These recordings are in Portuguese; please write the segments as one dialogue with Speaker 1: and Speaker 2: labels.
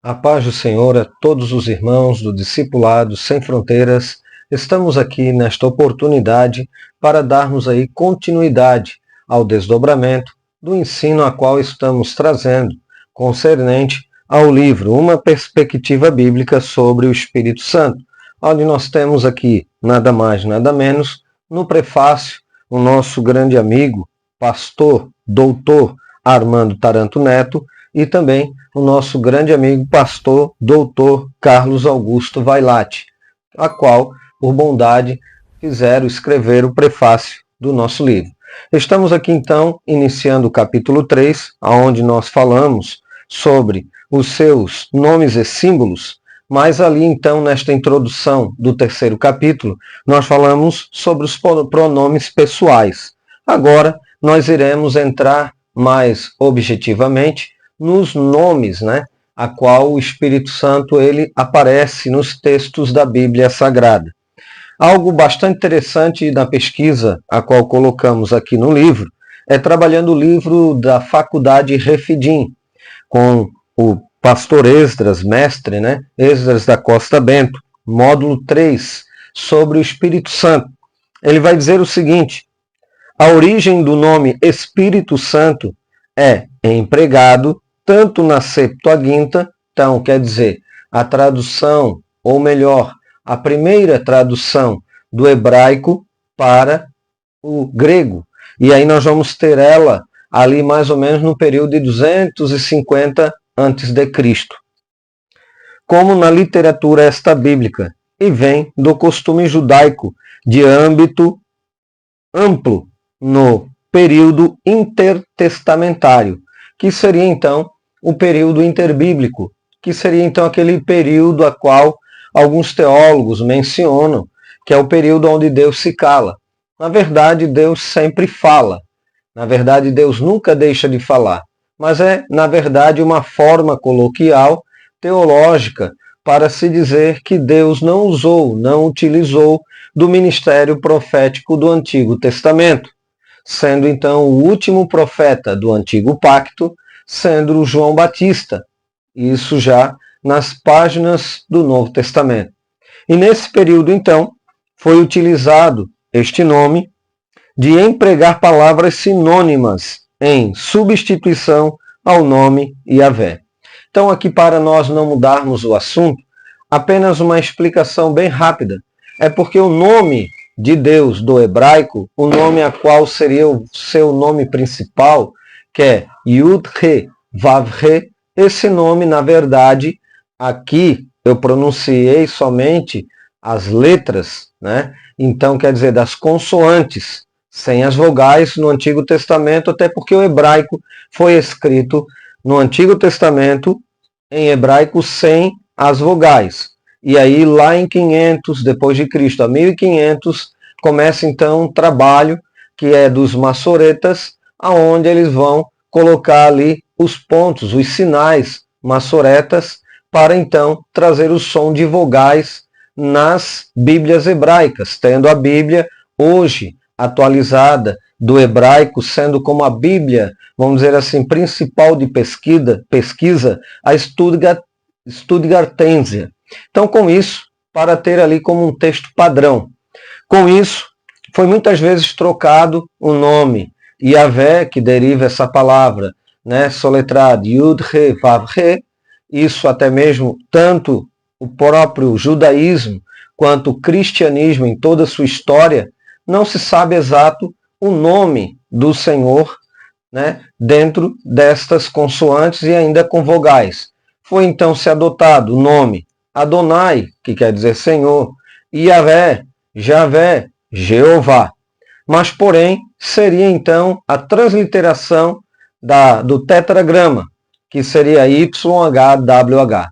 Speaker 1: A paz do Senhor a todos os irmãos do Discipulado Sem Fronteiras. Estamos aqui nesta oportunidade para darmos aí continuidade ao desdobramento do ensino a qual estamos trazendo, concernente ao livro Uma Perspectiva Bíblica sobre o Espírito Santo, onde nós temos aqui nada mais, nada menos, no prefácio, o nosso grande amigo, pastor, doutor Armando Taranto Neto, e também o nosso grande amigo pastor, doutor Carlos Augusto Vailate, a qual, por bondade, fizeram escrever o prefácio do nosso livro. Estamos aqui então iniciando o capítulo 3, onde nós falamos sobre os seus nomes e símbolos, mas ali então nesta introdução do terceiro capítulo, nós falamos sobre os pronomes pessoais. Agora nós iremos entrar mais objetivamente nos nomes, a qual o Espírito Santo ele aparece nos textos da Bíblia Sagrada. Algo bastante interessante na pesquisa a qual colocamos aqui no livro é trabalhando o livro da Faculdade Refidim, com o pastor Esdras, mestre, Esdras da Costa Bento, módulo 3, sobre o Espírito Santo. Ele vai dizer o seguinte: a origem do nome Espírito Santo é empregado tanto na Septuaginta, então quer dizer, a tradução, ou melhor, a primeira tradução do hebraico para o grego. E aí nós vamos ter ela ali mais ou menos no período de 250 a.C., como na literatura extra-bíblica, e vem do costume judaico de âmbito amplo no período intertestamentário, que seria então o período interbíblico, que seria então aquele período a qual alguns teólogos mencionam que é o período onde Deus se cala. Na verdade, Deus sempre fala. Na verdade, Deus nunca deixa de falar. Mas é, na verdade, uma forma coloquial, teológica, para se dizer que Deus não usou, não utilizou do ministério profético do Antigo Testamento, sendo então o último profeta do Antigo Pacto, sendo o João Batista, isso já nas páginas do Novo Testamento. E nesse período, então, foi utilizado este nome de empregar palavras sinônimas em substituição ao nome Yahvé. Então, aqui para nós não mudarmos o assunto, apenas uma explicação bem rápida. É porque o nome de Deus do hebraico, o nome a qual seria o seu nome principal, que é Yud-He, Vav-He, esse nome, na verdade, aqui eu pronunciei somente as letras, Então, quer dizer, das consoantes, sem as vogais no Antigo Testamento, até porque o hebraico foi escrito no Antigo Testamento em hebraico sem as vogais. E aí, lá em 500 depois de Cristo, a 1500, começa então um trabalho que é dos maçoretas, aonde eles vão colocar ali os pontos, os sinais maçoretas, para então trazer o som de vogais nas Bíblias hebraicas, tendo a Bíblia hoje atualizada do hebraico, sendo como a Bíblia, vamos dizer assim, principal de pesquisa a Stuttgartensia. Então, com isso, para ter ali como um texto padrão. Com isso, foi muitas vezes trocado o nome Yahvé, que deriva essa palavra, soletrado Yud-He, Vav-He, isso até mesmo tanto o próprio judaísmo quanto o cristianismo em toda a sua história, não se sabe exato o nome do Senhor, dentro destas consoantes e ainda com vogais. Foi então se adotado o nome Adonai, que quer dizer Senhor, e Yahvé, Javé, Jeová. Mas, porém, seria então a transliteração do tetragrama, que seria YHWH.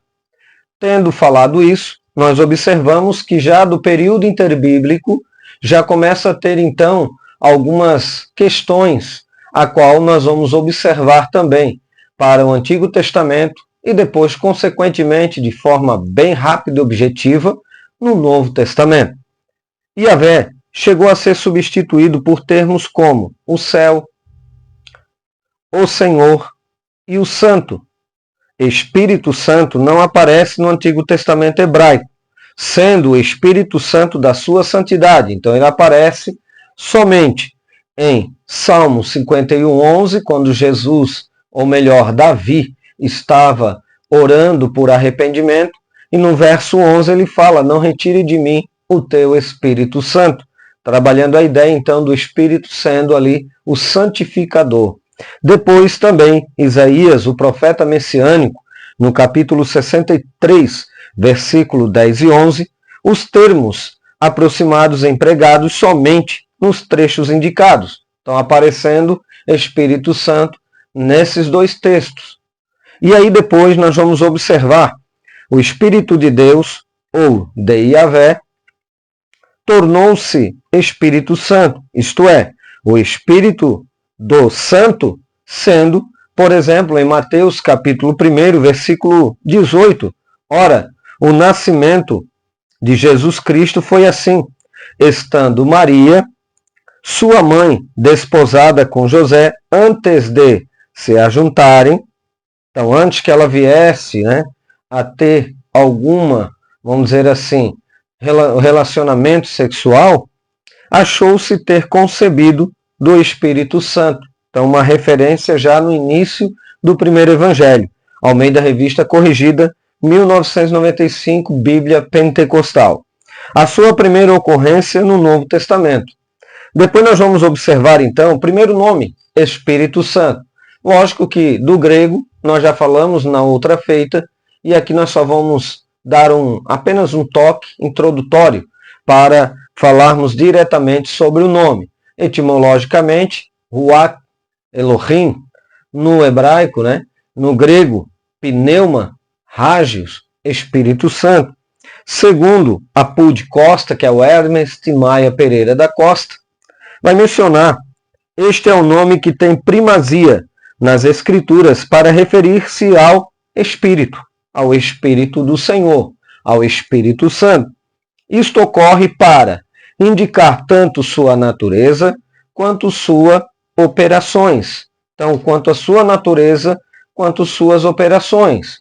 Speaker 1: Tendo falado isso, nós observamos que já do período interbíblico já começa a ter então algumas questões, a qual nós vamos observar também para o Antigo Testamento e depois, consequentemente, de forma bem rápida e objetiva, no Novo Testamento. Yahvé chegou a ser substituído por termos como o céu, o Senhor e o Santo. Espírito Santo não aparece no Antigo Testamento hebraico, sendo o Espírito Santo da sua santidade. Então ele aparece somente em Salmo 51:11, quando Jesus, ou melhor, Davi, estava orando por arrependimento, e no verso 11 ele fala: não retire de mim o teu Espírito Santo, trabalhando a ideia então do Espírito sendo ali o santificador. Depois também Isaías, o profeta messiânico, no capítulo 63, versículo 10 e 11, os termos aproximados empregados somente nos trechos indicados. Estão aparecendo Espírito Santo nesses dois textos. E aí depois nós vamos observar o Espírito de Deus, ou de Yahvé, tornou-se Espírito Santo, isto é, o Espírito do Santo sendo, por exemplo, em Mateus capítulo 1, versículo 18, ora, o nascimento de Jesus Cristo foi assim: estando Maria, sua mãe, desposada com José, antes de se ajuntarem, então antes que ela viesse, a ter alguma, vamos dizer assim, relacionamento sexual, achou-se ter concebido do Espírito Santo. Então, uma referência já no início do primeiro Evangelho. Almeida Revista Corrigida, 1995, Bíblia Pentecostal. A sua primeira ocorrência no Novo Testamento. Depois nós vamos observar, então, o primeiro nome, Espírito Santo. Lógico que do grego nós já falamos na outra feita, e aqui nós só vamos dar apenas um toque introdutório para falarmos diretamente sobre o nome. Etimologicamente, Ruach Elohim, no hebraico, no grego, pneuma, hagios, Espírito Santo. Segundo Apud Costa, que é o Hermes Timaia Pereira da Costa, vai mencionar: este é o nome que tem primazia nas Escrituras para referir-se ao Espírito do Senhor, ao Espírito Santo. Isto ocorre para indicar tanto sua natureza quanto suas operações. Então, quanto a sua natureza, quanto suas operações.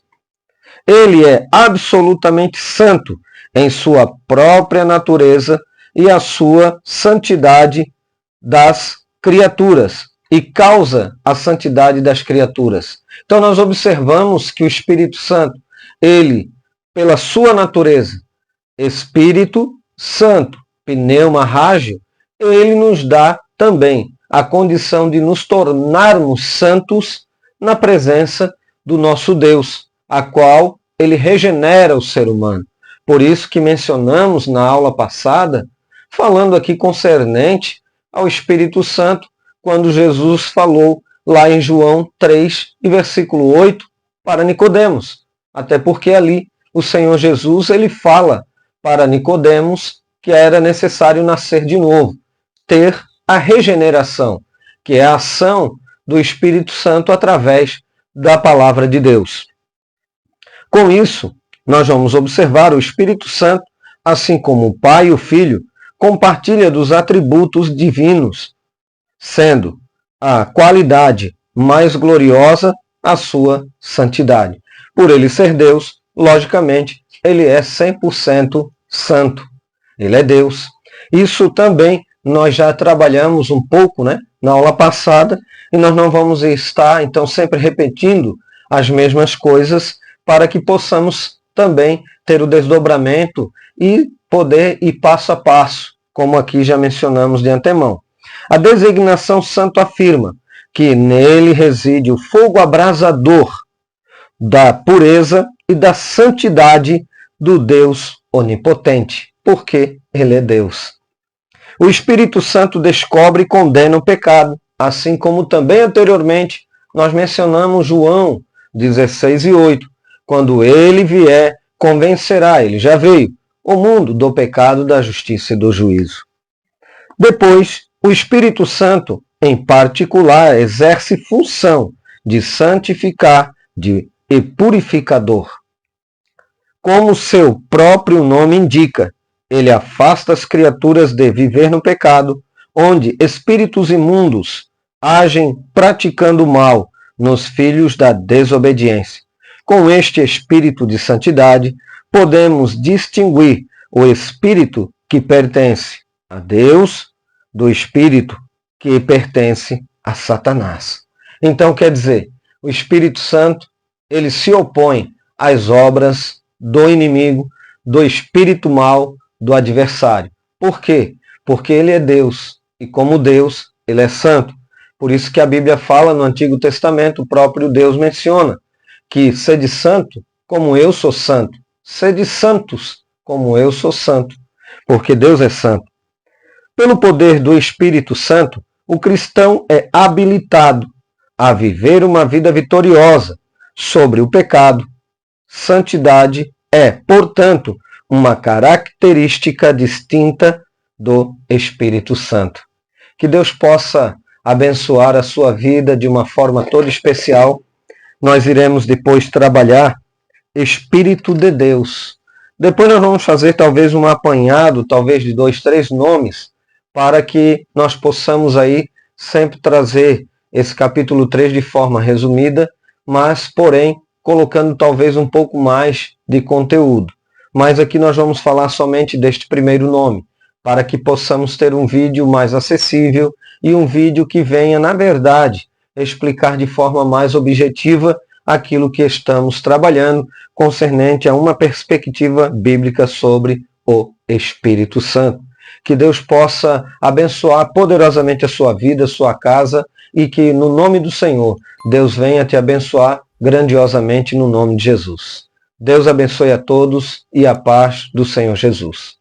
Speaker 1: Ele é absolutamente santo em sua própria natureza e a sua santidade das criaturas, e causa a santidade das criaturas. Então nós observamos que o Espírito Santo, ele, pela sua natureza, Espírito Santo, pneuma hágio, ele nos dá também a condição de nos tornarmos santos na presença do nosso Deus, a qual ele regenera o ser humano. Por isso que mencionamos na aula passada, falando aqui concernente ao Espírito Santo, quando Jesus falou lá em João 3, versículo 8, para Nicodemos. Até porque ali o Senhor Jesus ele fala para Nicodemos que era necessário nascer de novo, ter a regeneração, que é a ação do Espírito Santo através da palavra de Deus. Com isso, nós vamos observar o Espírito Santo, assim como o Pai e o Filho, compartilha dos atributos divinos, sendo a qualidade mais gloriosa a sua santidade. Por ele ser Deus, logicamente, ele é 100% santo. Ele é Deus. Isso também nós já trabalhamos um pouco, na aula passada, e nós não vamos estar, então, sempre repetindo as mesmas coisas para que possamos também ter o desdobramento e poder ir passo a passo, como aqui já mencionamos de antemão. A designação santo afirma que nele reside o fogo abrasador da pureza e da santidade do Deus onipotente, porque ele é Deus. O Espírito Santo descobre e condena o pecado, assim como também anteriormente nós mencionamos João 16:8, quando ele vier, convencerá, ele já veio, o mundo do pecado, da justiça e do juízo. Depois, o Espírito Santo, em particular, exerce função de santificar e purificador. Como seu próprio nome indica, ele afasta as criaturas de viver no pecado, onde espíritos imundos agem praticando mal nos filhos da desobediência. com este espírito de santidade, podemos distinguir o espírito que pertence a Deus do espírito que pertence a Satanás. Então, quer dizer, o Espírito Santo, ele se opõe às obras do inimigo, do espírito mau, do adversário. Por quê? Porque ele é Deus, e como Deus, ele é santo. Por isso que a Bíblia fala no Antigo Testamento, o próprio Deus menciona que sede santo como eu sou santo, sede santos como eu sou santo, porque Deus é santo. Pelo poder do Espírito Santo, o cristão é habilitado a viver uma vida vitoriosa sobre o pecado. Santidade é, portanto, uma característica distinta do Espírito Santo. Que Deus possa abençoar a sua vida de uma forma toda especial. Nós iremos depois trabalhar Espírito de Deus. Depois nós vamos fazer talvez um apanhado, talvez de 2, 3 nomes, para que nós possamos aí sempre trazer esse capítulo 3 de forma resumida, mas, porém, colocando talvez um pouco mais de conteúdo. Mas aqui nós vamos falar somente deste primeiro nome, para que possamos ter um vídeo mais acessível e um vídeo que venha, na verdade, explicar de forma mais objetiva aquilo que estamos trabalhando concernente a uma perspectiva bíblica sobre o Espírito Santo. Que Deus possa abençoar poderosamente a sua vida, a sua casa, e que no nome do Senhor, Deus venha te abençoar grandiosamente no nome de Jesus. Deus abençoe a todos e a paz do Senhor Jesus.